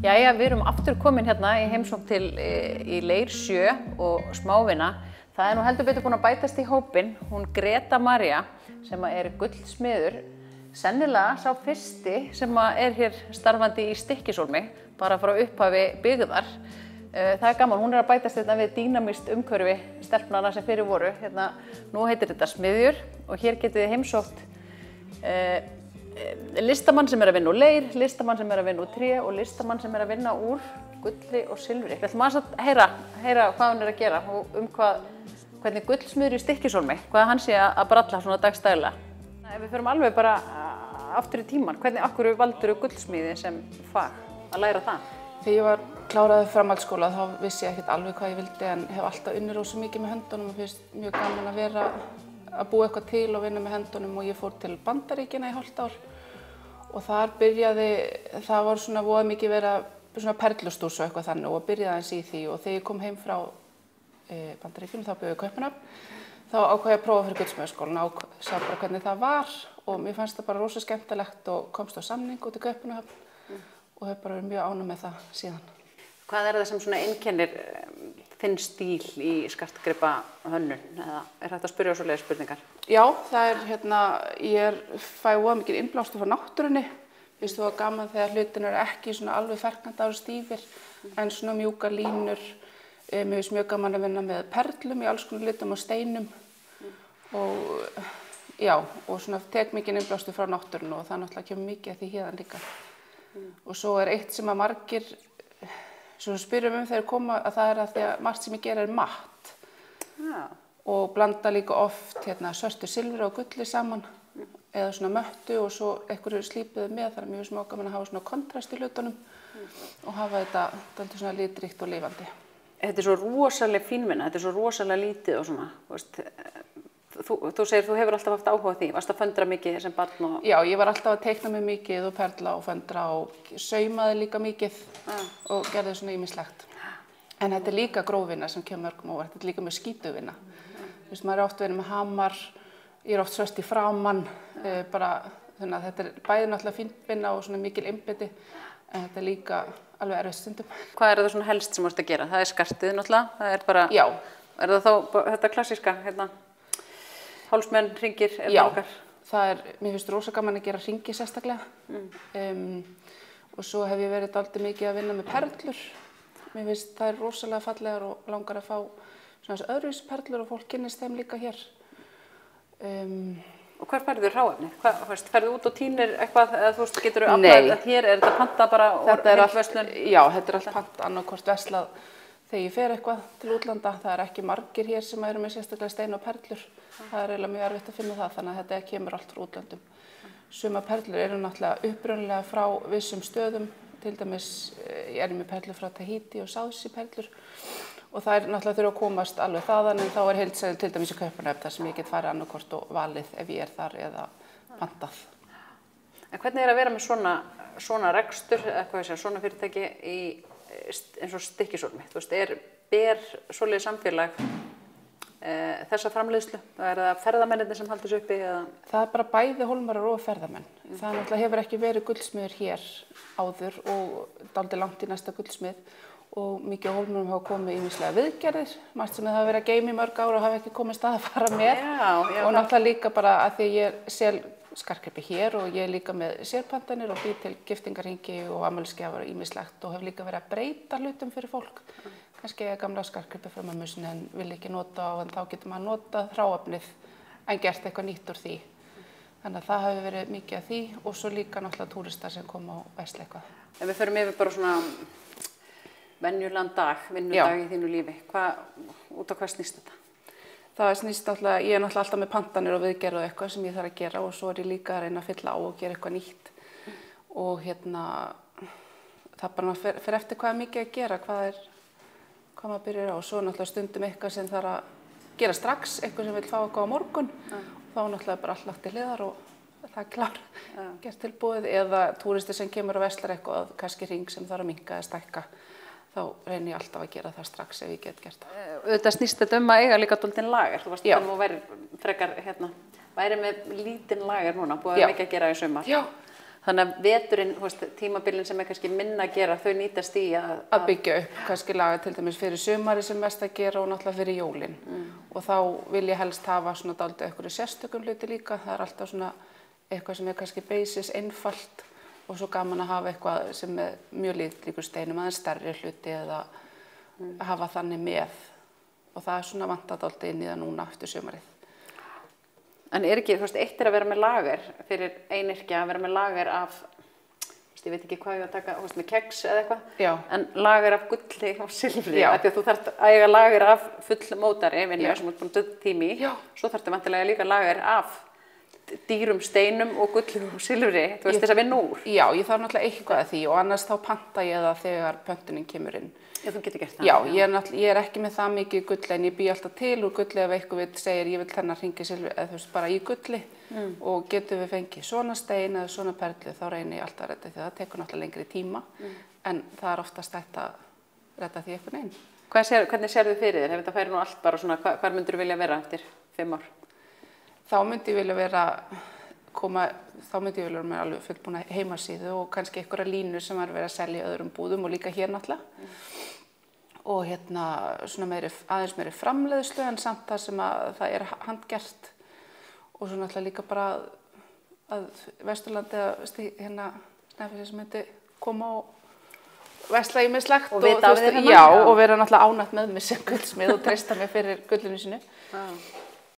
Jæja, við erum aftur komin hérna í heimsókn til í Leir 7 og Smávina. Það nú heldur betur búin að bætast í hópinn, hún Greta María sem er gullsmiður, sennilega sá fyrsti sem hér starfandi í Stykkishólmi, bara frá upphafi byggðar. Það gaman, hún að bætast hérna við dýnamískt umhverfi stelpnanna sem fyrir voru. Hérna, nú heitir þetta Smiðjur og hér getið þið heimsótt listamann sem að vinna úr leir, listamann sem að vinna úr tré og listamann sem að vinna úr gulli og silfri. Við ætlum að heyra hvað hún að gera og hvernig gullsmiður í Stykkishólmi, hvað hann sé að bralla svona dagstæðilega. Ef við förum alveg bara aftur í tíman, af hverju valdirðu gullsmiði sem fag að læra það? Þegar ég kláraði framhaldsskóla þá vissi ég ekkert alveg hvað ég vildi en hef alltaf unnið rosa mikið með höndunum og finnst mjög gaman að búa eitthvað til og vinna með höndunum og ég fór til Bandaríkjanna í hálft ár og þar það var svona voða mikið svona perlustús og eitthvað þannig og byrjaði aðeins í því og þegar ég kom heim frá Bandaríkjunum þá bjó ég í Kaupmannahöfn þá ákvað ég að prófa fyrir gullsmíðaskólann og sá bara hvernig það var og mér fannst það bara rosa skemmtilegt og komst á samning út í Kaupmannahöfn og hef bara verið mjög ánægð með það síðan. Hvað það sem svona einkennir þinn stíl í skartgripahönnun eða hægt að spyrja svoleiðis spurningar? Já, það ég fæ voða mikið innblástur frá náttúrunni. Finnst það gaman þegar hlutin ekki svona alveg ferkandar og stífir en svona mjúkar línur. Mér finnst mjög gaman að vinna með perlum í alls konar litum og steinum og svona tek mikið innblástur frá náttúrunni og það náttúrulega kemur mikið að því héðan líka. Og svo eitt sem að margir spyrjum þegar koma að það að því að margt sem ég gera matt og blanda líka oft svörtu silfri og gulli saman eða svona möttu og svo einhverju slípuðu með þannig að mér finnst mjög gaman að hafa svona kontrast í hlutunum og hafa þetta dálítið svona litríkt og lifandi. Þetta svo rosalega fínvinna, þetta svo rosalega lítið og svona, Þú segir þú hefur alltaf haft áhuga á því, varst að föndra mikið sem barn og... Já, ég var alltaf að teikna mig mikið og perla og föndra og saumaði líka mikið og gerði svona ýmislegt. En þetta líka grófvinna sem kemur mörgum óvart, þetta líka með skítuvinna. Maður oft verið með hamar, ég oft svört í framan, þannig að þetta bæði náttúrulega fínvinna og svona mikil einbeitti, en þetta líka alveg erfitt stundum. Hvað það svona helst sem þú ert að gera? Það skartið náttúrulega, það bara... Já. Það þá þetta klassíska, hálsmenn, hringir, Já, mér finnst rosa gaman að gera hringi sérstaklega og svo hef ég verið dálítið mikið að vinna með perlur. Mér finnst það rosalega fallegar og langar að fá svona öðruvísi perlur og fólk kynnist þeim líka hér. Og hvar færðu hráefni? Færðu út og tínir eitthvað eða þú geturðu aflað að hér er þetta panta bara úr heimsverslun? Já, þetta er allt pant annaðhvort verslað þegar ég fer eitthvað til útlanda. Það ekki margir hér sem eru með sérstaklega stein og perlur. Það eiginlega mjög erfitt að finna það, þannig að þetta kemur allt frá útlöndum. Sumar perlur eru náttúrulega upprunalega frá vissum stöðum, til dæmis ég með perlur frá Tahiti og Sási perlur og það náttúrulega þurfa að komast alveg þaðan en þá heildsæðil til dæmis í Kaupmannahöfn þar sem ég get farið annaðhvort og valið ef ég þar eða pantað. En hvernig að vera með svona rekstur, svona fyrirtæki eins og Stykkishólmi? Ber svoleiðis samfélag þessa framleiðslu? Það ferðamennirnir sem halda þessu uppi? Það bara bæði hólmarar og ferðamenn. Það náttúrulega hefur ekki verið gullsmiður hér áður og dálítið langt í næsta gullsmið og mikið hólmarum hafa komið ýmislega viðgerðir, margt sem það hafa verið að geyma í mörg ár og hafa ekki komið stað að fara með og náttúrulega líka bara að því ég sel skartgripi hér og ég líka með sérpantanir og bý til giftingarhringi og afmælisgjafir og ýmislegt og hef líka verið að breyta hlutum fyrir fólk. Kannski gamla skartgripi frá mömmu sinni en vil ekki nota og þá getur maður notað hráefnið en gert eitthvað nýtt úr því. Þannig að það hefur verið mikið af því og svo líka náttúrulega túristar sem koma og versla eitthvað. Ef við förum yfir bara svona venjulegan dag, vinnudag í þínu lífi, út á hvað snýst þetta? Það snýst náttúrulega, ég náttúrulega alltaf með pantanir og viðgerð og eitthvað sem ég þarf að gera og svo ég líka að reyna að fylla á og gera eitthvað nýtt og það bara fer eftir hvað er mikið að gera, hvað maður byrjar á og svo náttúrulega stundum eitthvað sem þarf að gera strax, eitthvað sem vil fá eitthvað á morgun þá náttúrulega bara allt lagt til hliðar og það klár, gert tilbúið eða túristi sem kemur og verslar eitthvað, kannski hring sem þarf að minnka eða stækka þá reynir ég alltaf að gera það strax ef ég get gert það. Auðvitað snýst þetta að eiga líka dálítinn lager, þú varst þannig að væri frekar væri með lítinn lager núna, búið mikið að gera í sumar. Já. Þannig að veturinn, tímabilin sem kannski minna að gera, þau nýtast í að byggja upp, kannski laga til dæmis fyrir sumari sem mest að gera og náttúrulega fyrir jólin. Og þá vil ég helst hafa svona dálítið einhverju sérstökum hluti líka. Það er alltaf svona eitthvað sem kannski basis, einfalt og svo gaman að hafa eitthvað sem mjög líkur steinum, aðeins stærri hluti eða hafa þannig með. Og það svona vantar dálítið inn í það núna eftir sumarið. En ekki, eitt að vera með lager fyrir einyrkja, að vera með lager af, ég veit ekki hvað ég að taka, með keks eða eitthvað, Já. En lager af gulli og silfri, af því að þú þarft að eiga lager af fullmótari, vinnu, sem þú ert búin að döða tími í, svo þarftu vantilega líka lager af dýrum steinum og gulli og silfri, þess að vinna úr. Já, ég þarf náttúrulega eitthvað að því og annars þá panta ég það þegar pöntunin kemur inn. Já, þú getur gert það. Já, ég er ekki með það mikið gulli en ég bý alltaf til úr gulli ef eitthvað segir ég vil þennan hringi silfri eða bara í gulli og getum við fengið svona stein eða svona perlu þá reynir ég alltaf að redda því það tekur náttúrulega lengri tíma en það er oftast hægt að redda því einhvern veginn. Hvernig sérðu fyrir þér? Ef þetta færi nú allt bara svona, hvar myndir þú vilja vera eftir 5 ár? Þá myndi ég vilja vera með alveg fullbúna heimasíðu og kannski einhverja línu sem er verið að selja í öðrum búðum og líka hér náttúrulega. Og svona aðeins meiri framleiðslu en samt það sem að það er handgert og svo náttúrulega líka bara að Vesturlandi eða Snæfellsnes sem myndi koma og versla í mig slagt og vita af þér já, og vera náttúrulega ánægt með mig sem gullsmið og treysta mig fyrir gullinu sínu.